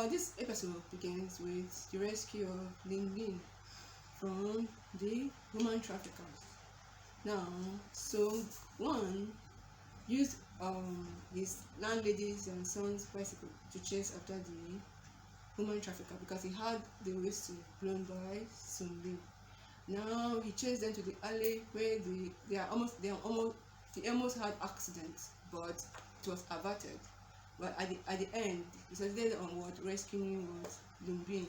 this episode begins with the rescue of Lin Bin from the human traffickers. Now, so one used his landlady's and son's bicycle to chase after the human trafficker because he had the whistle blown by Seul Bi. Now he chased them to the alley where they almost had accidents, but it was averted. But at the end, it succeeded on what rescuing was Lin Bin.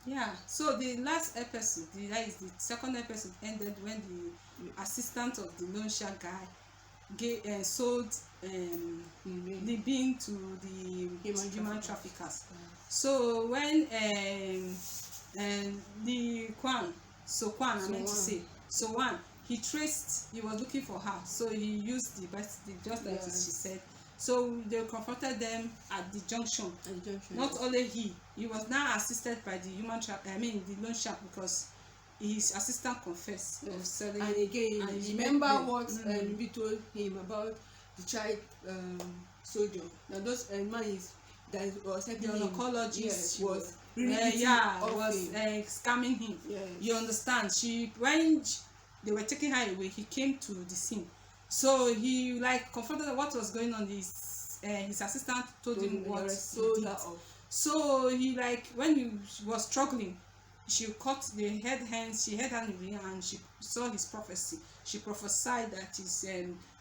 Yeah, so the last episode, that is the second episode, ended when the assistant of the loan shark guy sold Lin Bin to the human traffickers. So when the Kwang, I meant to say, he was looking for her, so he used the bicycle, just like she said. So they confronted them at the junction. Not only he was now assisted by the the loan shark, because his assistant confessed of selling. And again, remember what we told him about the child soldier. Now those man that was helping the oncologist was scamming him. Yes. You understand? When they were taking her away, he came to the scene. So he confronted what was going on. His assistant told him what he did. So he when he was struggling, she cut the head hands. She had hand in and she saw his prophecy. She prophesied that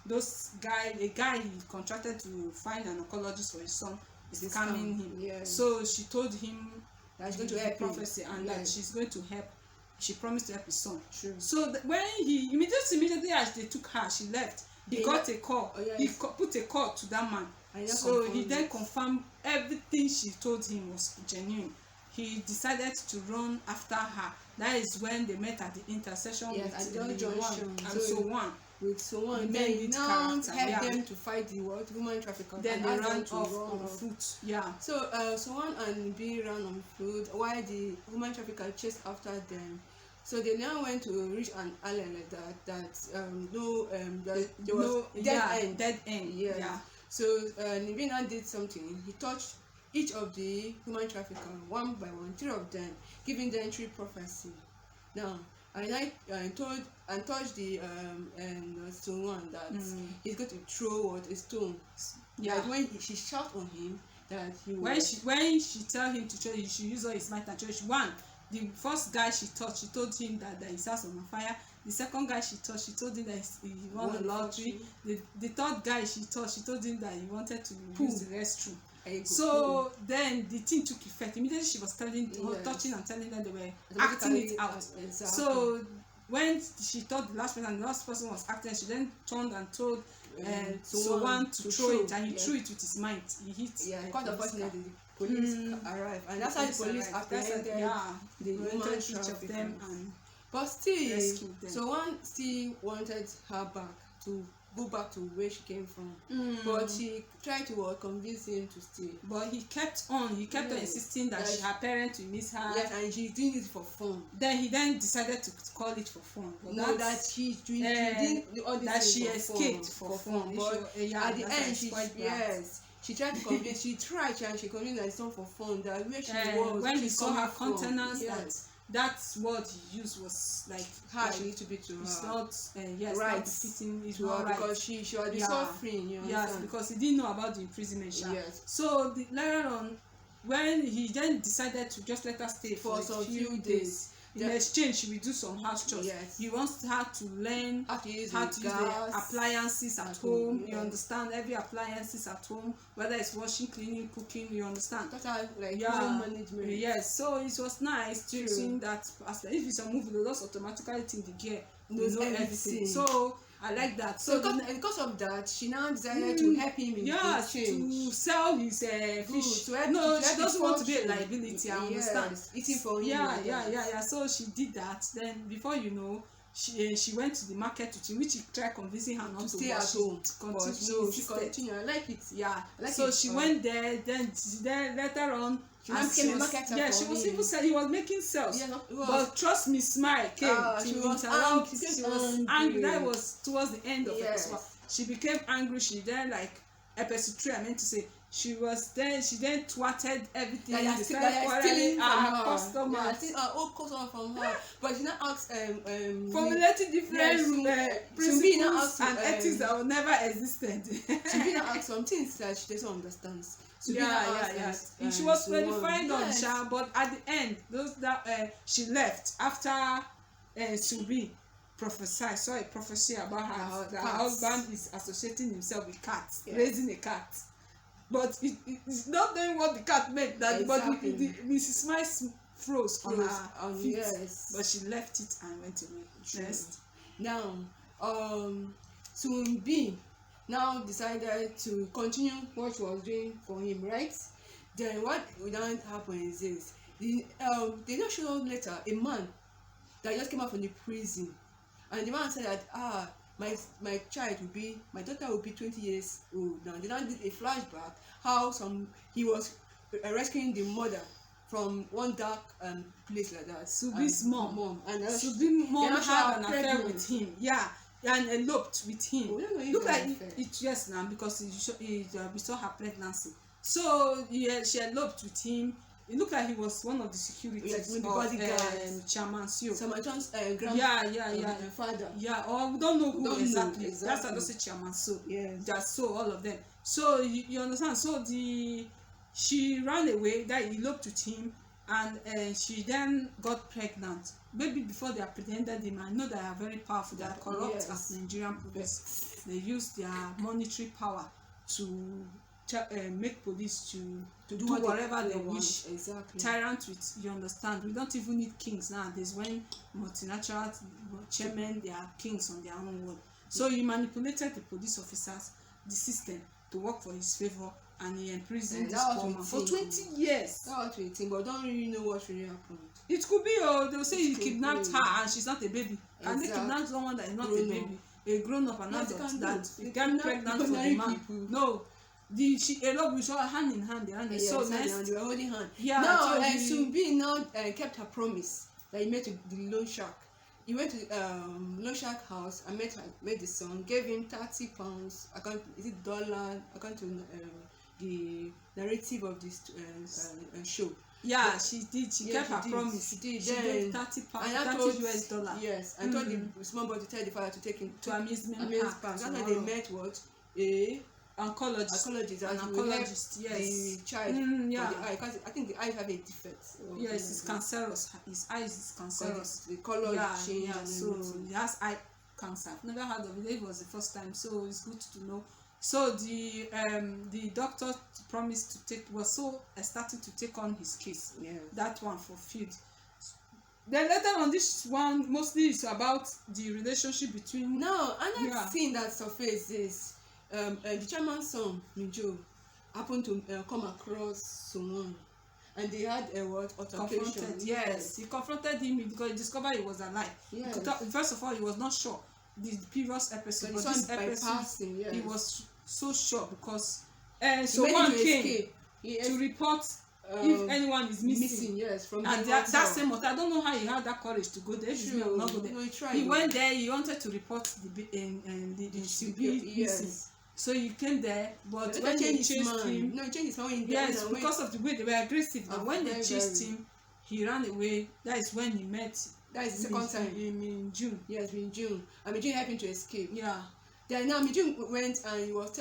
a guy he contracted to find an oncologist for his son is scamming him. Yes. So she told him that she's going to help prophecy and that she's going to help. She promised to help his son. True. So when he immediately as they took her, she left. He got a call. He put a call to that man. So he then confirmed everything she told him was genuine. He decided to run after her. That is when they met at the intersection with the junction and so on. With so on, then he now helped them to fight the human trafficker. Then they ran off on foot. Yeah. So Seon and B ran on foot while the human trafficker chased after them. So they now went to reach an alley like that there was dead end. Yes. Yeah. So Nibina did something. He touched each of the human traffickers one by one, 3 of them, giving them 3 prophecy. Now, I touched the stone one that he's going to throw a stone. Yeah. Like when she shot on him that he was. When she tell him to throw, he should use all his might and throw. The first guy she touched, she told him that his house was on fire. The second guy she touched, she told him that he won the lottery. The third guy she touched, she told him that he wanted to use the restroom. So then the thing took effect. Immediately she was touching and telling them they were acting it out. Exactly. So when she told the last person was acting, she then turned and told someone to throw it, and he threw it with his might. He hit. Yeah, quite unfortunately, the police arrived, and that's how the police apprehended the human traffickers. But still, someone still wanted her back to go back to where she came from. But she tried to convince him to stay. But he kept on insisting that her parents will miss her. Yes, and she's doing it for fun. Then he decided to call it for fun. But that she's doing all this that she escaped for fun. But at the end, she tried to convince. She convinced that it's not for fun. That where she was, when he saw her countenance, that's what he used was harsh a little bit to her. It's not right. Not fitting. It's to not her right. Because she was suffering. You yes, because he didn't know about the imprisonment. Yes. So later on, when he then decided to just let her stay for some few days. In exchange, she will do some house chores. Yes. He wants her to learn how to use the appliances at home. Yes. You understand every appliances at home, whether it's washing, cleaning, cooking. You understand. Total home management. Yes. So it was nice to see that. As if it's a movie, they just automatically think the gear knows everything. So I like that. So because of that, she now decided to help him in to sell his fish. She doesn't want to be a liability. I understand. Eating for him. Yeah. So she did that. Then before you know, she went to the market with him, which he tried convincing her not to stay at home. She continued. I like it. Yeah. So she went there. Then later on. She became a marketer. Yeah, she was even said he was making sales. Yeah, but trust me, smile came. She was angry. That was towards the end of episode. She became angry. She then episode 3. I meant to say she then twatted everything. That They they started are quarreling stealing from her her. customers. They are stealing old customer from her. But she now asks Formulating different Seon now principles asks and ethics that will never existed. Seon now asks some things that she doesn't understand. She was qualified on Sha, but at the end, those that she left after Seul Bi saw a prophecy about her husband is associating himself with cats, raising a cat. But it's not knowing what the cat meant. That but Mrs. Smile froze on her feet. Yes. But she left it and went away. Next. Now, Seon Bi now decided to continue what she was doing for him, right? Then what would then happen is this: they just showed later a man that just came out from the prison, and the man said that my daughter will be 20 years old now. They now did a flashback how he was rescuing the mother from one dark place like that. Seul Bi's mom. And Seul Bi's mom had an affair with him. Yeah. And eloped with him. Look like it yes now because we saw her pregnancy. So she eloped with him. It looked like he was one of the securities of Chairman Seo. Father. Yeah, or we don't know who exactly. That's why I don't say Chairman Seo. Yeah. Just so all of them. So you understand. So she ran away. That eloped with him, and she then got pregnant. Maybe before they apprehended him, I know they are very powerful. They are corrupt as Nigerian police. They use their monetary power to make police to do whatever they wish. Exactly. Tyrant with, you understand. We don't even need kings nowadays. When multinational chairmen, they are kings on their own world. So he manipulated the police officers, the system, to work for his favor, and he imprisoned this woman for 20 years. That was 18, but don't really know what really happened. It could be, they'll say he kidnapped her and she's not a baby. Can they kidnap someone that is not a baby? A grown up and adult that got pregnant for the man? No. She eloped with her hand in hand. So next, they were holding hand. Yeah. Now, Seul Bi now kept her promise that he made to the loan shark. He went to loan shark house and met the son, gave him £30. $, according to the narrative of this show. Yeah, she did. She kept her promise. She did. She gave £30 US. Yes, and told the small boy to tell the father to take him to amusement park. That's why they met oncologist, yes. The child for the eye, because I think the eyes have a defect. Yes, it's cancerous. His eyes is cancerous. The color change. Yeah. So he has eye cancer. I've never heard of it. It was the first time, so it's good to know. So the doctor promised to started to take on his case. Yeah. That one for feud. Then later on, this one mostly is about the relationship between. No, another thing that surfaced is the chairman's son, Min Joon, happened to come across someone, and they had a altercation. Yes, he confronted him because he discovered he was alive. Yes. First of all, he was not sure the previous episode, but this episode he was so sure because someone came to report if anyone is missing. Yes, from and that same hotel. I don't know how he had that courage to go there. Sure. Not go there. No, he went there. He wanted to report the Seul Bi missing. So he came there, but when they chased him, he changed his mind. Yes, because of the way they were aggressive. And when they chased him, he ran away. That is when he met. That is the second time. In June. Yes, in June. And Min Joon helped him to escape. Yeah. Then now Min Joon went and he was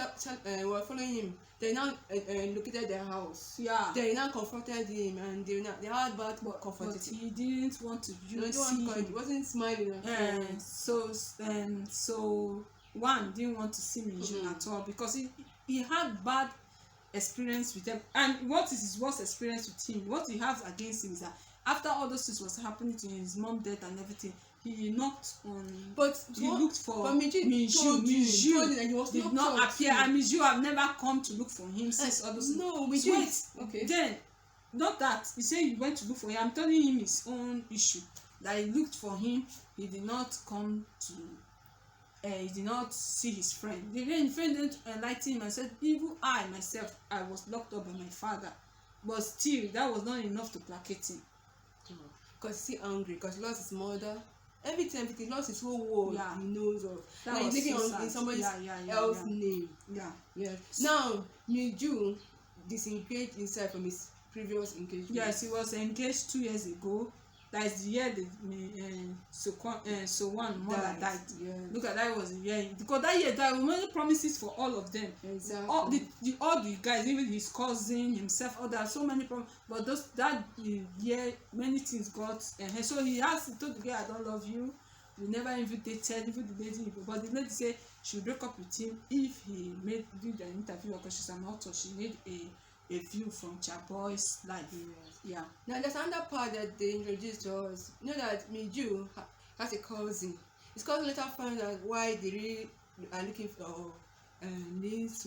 following him. They now located their house. Yeah. They now confronted him, and they had bad confrontation. But he didn't want to see him. He wasn't smiling. So one didn't want to see Min Joon at all because he had bad experience with them. And what is his worst experience with him? What he has against him is that after all those things was happening to his mom death and everything, he knocked on. But he looked for Min Joon. Min Joon did not appear, and Min Joon have never come to look for him since all those. No, we did. Okay. Then, not that he said he went to look for him. I'm telling him his own issue that he looked for him. He did not come to. He did not see his friend. The friend didn't enlighten him and said, even I myself, I was locked up by my father, but still that was not enough to placate him. Because he's angry. Because he lost his mother. Everything, he lost his whole world. Yeah. He knows of. That now was he's living so in somebody else's name. Yeah. Now Min Joon disengaged himself from his previous engagement. Yes, he was engaged 2 years ago. That is the year the Sowan mother died. Yes. Look at that, was the year, because that year there were many promises for all of them. Exactly. All the guys, even his cousin, himself, all that, so many promises. But that year, many things got. So he told the girl, I don't love you. We never even dated, even the lady. But the lady said she would break up with him if he did an interview, because she's an author. She made a view from Chaboy's life. Yes. Yeah. Now there's another part that they introduced to us. You know that Min Joon has a cousin. His cousin later found out why they really are looking for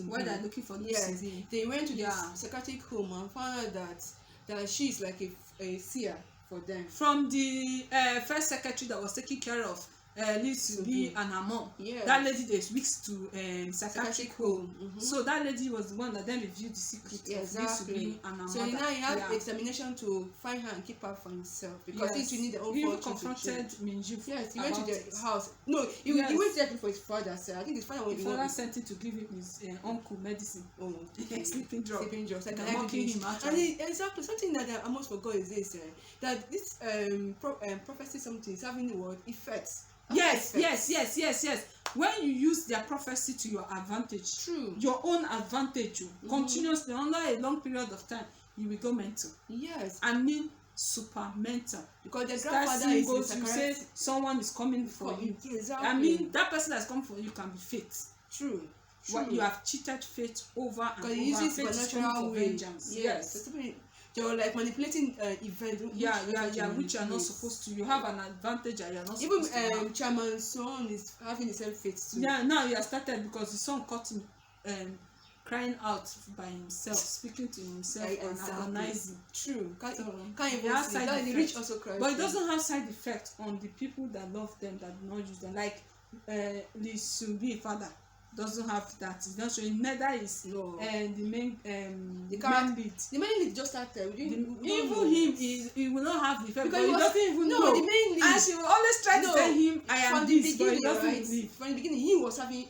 why they're looking for yes. They went to the psychiatric home and found out that she's like a seer for them. From the first secretary that was taking care of Seul Bi and her mom. Yes. That lady they switched to psychiatric home. Mm-hmm. So that lady was the one that then revealed the secret of Seul Bi and her so mother. Now he has determination to find her and keep her for himself, because since you need the own fortune. He confronted Min Joon. Yes, he went to the house. No, he went there for his father. So I think his father sent him to give him his uncle medicine. Oh, okay. Sleeping drugs. Like mocking him out. And exactly something that I almost forgot is this: that this prophecy something is having the word effects. Yes. When you use their prophecy to your advantage, true, your own advantage, continuously under a long period of time, you will go mental. Yes, I mean super mental, because the grandfather is you say someone is coming for you. Exactly. I mean that person that's coming for you can be fate. True. What you have cheated fate over and over. Because you use it for natural vengeance. Yes. You're like manipulating events. Which you are not supposed to. You have an advantage and you are not supposed to. Even Chairman Son is having the same fate too. Yeah, now he has started because the son caught him crying out by himself, speaking to himself and agonizing. True. Can't even see. The rich also cry. But it doesn't have side effect on the people that love them, that do not use them. Like the Seul Bi father doesn't have that. It's not showing. Neither is the main lead. The main lead just started. Even him he will not have the effect, because he doesn't even know. The main lead, and she will always try to tell him I am this, but he doesn't believe. From the beginning he was having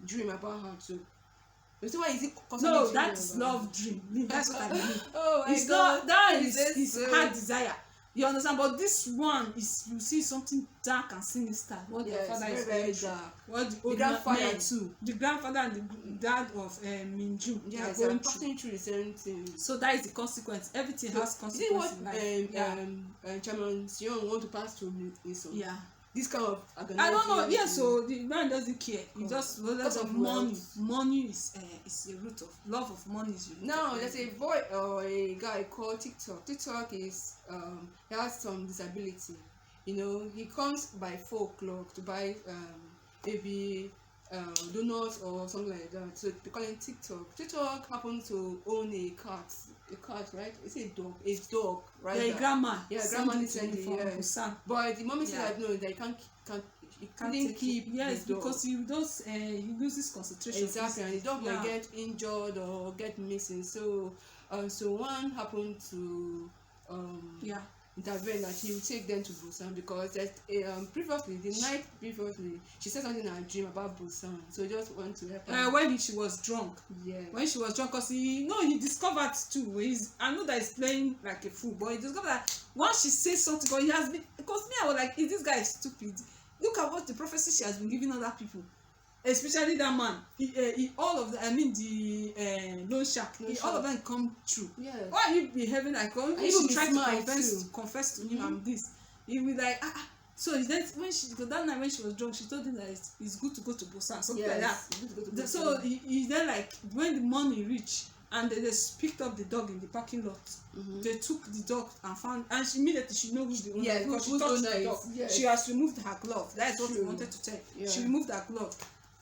dream about her too. You see why is it? No, that's love dream. That's what I mean. Oh my it's God. Not that is his heart desire. You understand? But this one is, you see something dark and sinister. What the father is very dark. What the grandfather too. The grandfather and the dad of Min Joon. Yes, they are passing through the same thing. So that is the consequence. Everything has consequences in life. Chairman Seon want to pass through this one. Yeah. This kind of I don't know. Yeah, so the man doesn't care. He just lots of money. Money is a root of love of money. Is now there's a boy or a guy called TikTok. TikTok is he has some disability. You know, he comes by 4 o'clock to buy maybe donuts or something like that. So they call him TikTok. TikTok happens to own a cat, right? It's a dog, right? Yeah, grandma. Yeah, grandma is sending from But the mommy said that no, they can't keep yes, because he does he loses concentration. Exactly, and the dog might get injured or get missing. So so one happened to intervene that he will take them to Busan, because previously the night previously she said something in her dream about Busan, so just want to help her. When she was drunk. Yeah, when she was drunk, because he discovered too. I know that he's playing like a fool, but he discovered that once she says something, but he has been, because me I was like, is this guy stupid? Look at what the prophecy she has been giving other people, especially that man. All of the loan shark. All of them come true. Yeah. Why are you behaving like? She tried to confess to him and this. He was like So that night when she was drunk, she told him that it's good to go to Busan, something like that. So he then, like, when the money reached and they picked up the dog in the parking lot, they took the dog and found, and immediately she knows who's the owner, because she touched the dog. Yes. She has removed her glove. That's what we wanted to tell. Yeah. She removed her glove.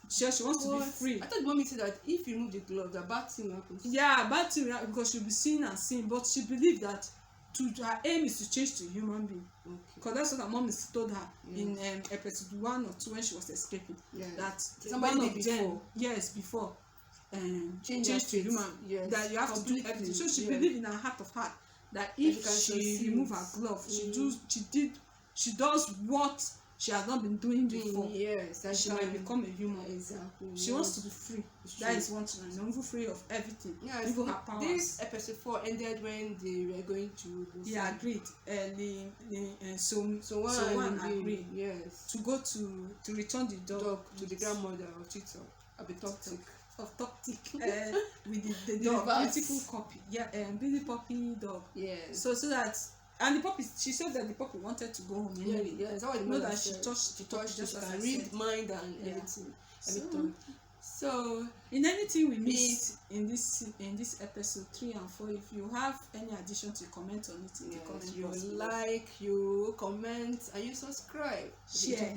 She wants to be free. I thought the mommy said that if you remove the glove, the bad thing happens. Yeah, bad thing because she'll be seen and seen, but she believed that her aim is to change to a human being. Because that's what her mom told her in episode 1 or 2 when she was escaping. Yeah. That somebody did before. Before. Change to human. Yes. That you have to do everything. So she believed in her heart of heart that if she remove her glove, she does what she has not been doing before. Yes, She might become a human. Exactly. She wants to be free. That is one thing. I'm free of everything. Yes, even her powers. This episode 4 ended when they were going to He agreed. So one agreed. Yes. To go to return the dog to the grandmother of TikTok. Of Toktik. With the dog, beautiful puppy. Yeah, beauty puppy dog. Yes. So that, and the puppy, she said that the puppy wanted to go home anyway. Yeah, that's what know that she touched just as I read mind and everything. So in anything we missed in this episode 3 and 4, if you have any addition to comment on it in the comment box, you like, you comment, and you subscribe. Share.